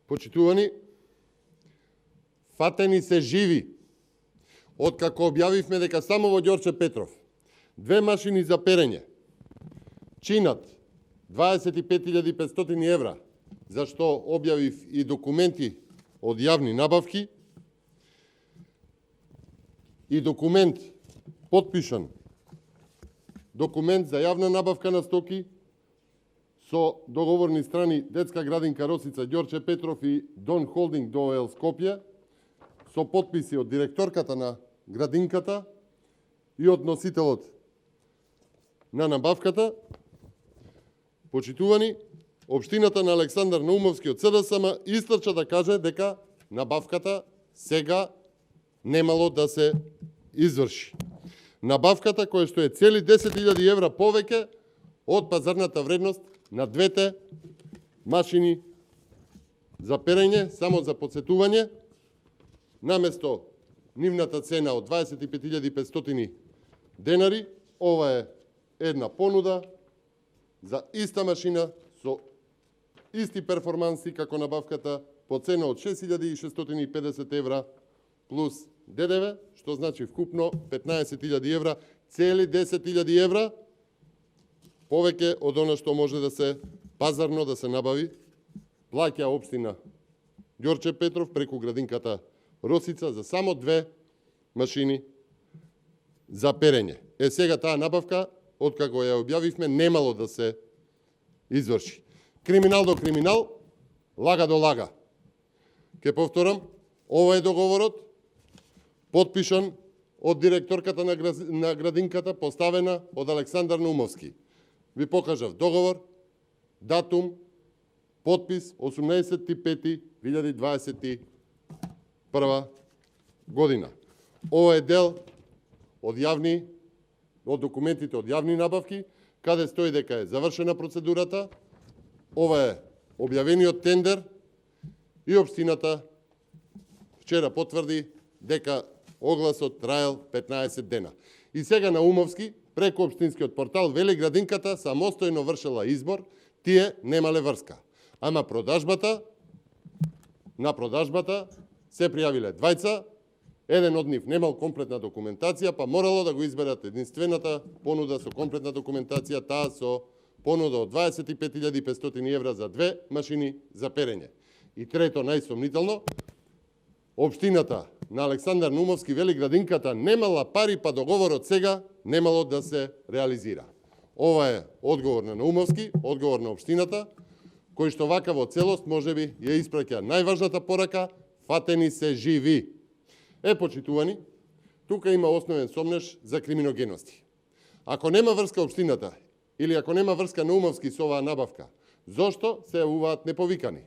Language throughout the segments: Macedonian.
Почитувани, фатени се живи. Откако објавивме дека само во Ѓорче Петров 2 машини за перење чинат 25.500 евра, за што објавив и документи од јавни набавки, и документ потпишан, документ за јавна набавка на стоки со договорни страни Детска градинка Росица Ѓорче Петров и Дон Холдинг ДООЛ Скопје, со потписи од директорката на градинката и од носителот на набавката. Почитувани, општината на Александар Наумовски од СДСМ истрча да каже дека набавката сега немало да се изврши. Набавката која што е цели 10.000 евра повеќе од пазарната вредност на двете машини за перење, само за подсетување, наместо нивната цена од 25.500 денари, ова е една понуда за иста машина со исти перформанси како набавката по цена од 6.650 евра плюс ДДВ, што значи вкупно 15.000 евра, цели 10.000 евра повеќе од она што може да се пазарно да се набави, плаќа општина Ѓорче Петров преку градинката Росица за само 2 машини за перење. Сега таа набавка, откако ја објавивме, немало да се изврши. Криминал до криминал, лага до лага. Ке повторам, ова е договорот, потпишан од директорката на градинката, поставена од Александар Наумовски. Ви покажав договор, датум, потпис 18.5.2021 година. Ова е дел од документите од јавни набавки, каде стои дека е завршена процедурата. Ова е објавениот тендер и општината вчера потврди дека огласот траел 15 дена. И сега Наумовски преку општинскиот портал вели градинката самостојно вршела избор, тие немале врска. Ама на продажбата се пријавиле двајца, еден од нив немал комплетна документација, па морало да го изберат единствената понуда со комплетна документација, таа со понуда од 25.500 евра за 2 машини за перење. И трето, најсомнително, општината на Александар Наумовски вели градинката немала пари, па договорот сега немало да се реализира. Ова е одговор на Наумовски, одговор на општината, кој што вака во целост можеби ја испраќа најважната порака: фатени се живи. Почитувани, тука има основен сомнеж за криминогености. Ако нема врска општината или ако нема врска Наумовски со оваа набавка, зошто се јавуваат неповикани?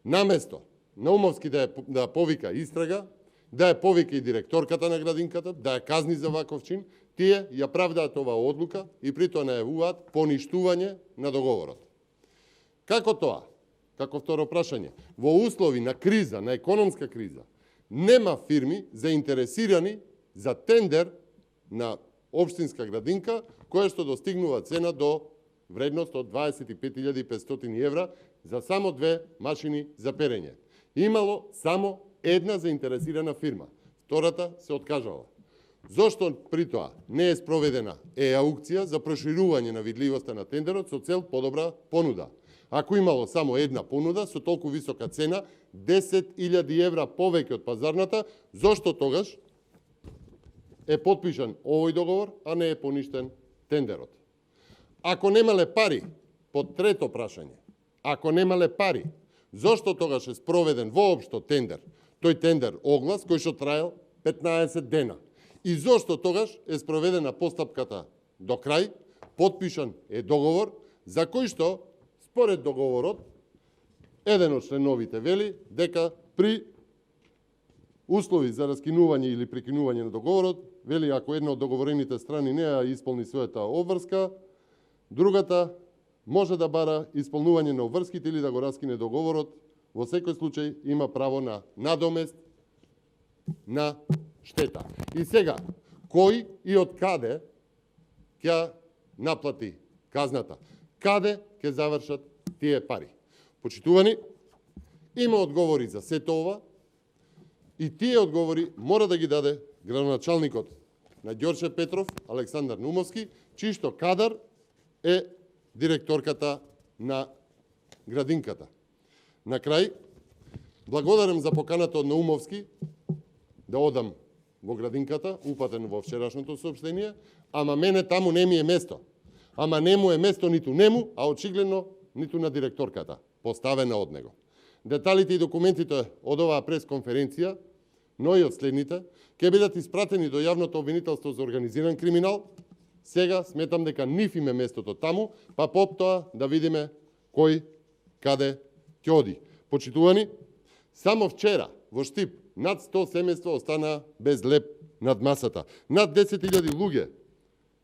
Наместо Наумовски да повика истрага, да ја повика и директорката на градинката, да ја казни за ваков чин, тие ја правдаат оваа одлука и при тоа најавуваат поништување на договорот. Како тоа? Како второ прашање, во услови на криза, на економска криза, нема фирми заинтересирани за тендер на општинска градинка, која што достигнува цена до вредност од 25.500 евра за само 2 машини за перење. Имало само една заинтересирана фирма. Втората се откажала. Зошто при тоа не е спроведена аукција за проширување на видливоста на тендерот со цел подобра понуда? Ако имало само една понуда со толку висока цена, 10.000 евра повеќе од пазарната, зошто тогаш е потпишан овој договор, а не е поништен тендерот? Ако немале пари, под трето прашање, ако немале пари, зошто тогаш е спроведен воопшто тендер? Тој тендер оглас кој што траел 15 дена. И зошто тогаш е спроведена постапката до крај, потпишан е договор за кој што според договорот еден од членовите вели дека при услови за раскинување или прекинување на договорот, вели ако една од договорените страни не ја исполни својата обврска, другата може да бара исполнување на обврските или да го раскине договорот. Во секој случај има право на надомест на штета. И сега, кој и од каде ќе наплати казната? Каде ќе завршат тие пари? Почитувани, Има одговори за сето ова и тие одговори мора да ги даде градоначалникот на Ѓорче Петров, Александар Наумовски, чиј што кадар е директорката на градинката. На крај, благодарам за поканата од Наумовски да одам во градинката, упатен во вчерашното соопштение, ама мене таму не ми е место. Ама не му е место ниту нему, а очигледно ниту на директорката, поставена од него. Деталите и документите од оваа пресконференција, но и од следните, ќе бидат испратени до јавното обвинителство за организиран криминал. Сега сметам дека нив им е местото таму, па потоа да видиме кој каде ќе оди. Почитувани, само вчера во Штип над 100 семејства останаа без леп над масата. Над 10.000 луѓе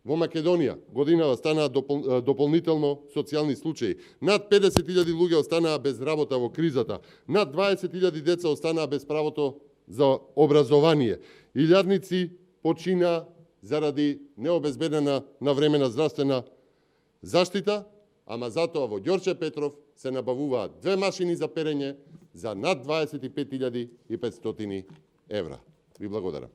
во Македонија годинава станаа дополнително социјални случаи. Над 50.000 луѓе останаа без работа во кризата. Над 20.000 деца останаа без правото за образование. Илјадници почина заради необезбедена навремена здравствена заштита, ама затоа во Ѓорче Петров се набавуваат 2 машини за перење за над 25.500 евра. Ви благодарам.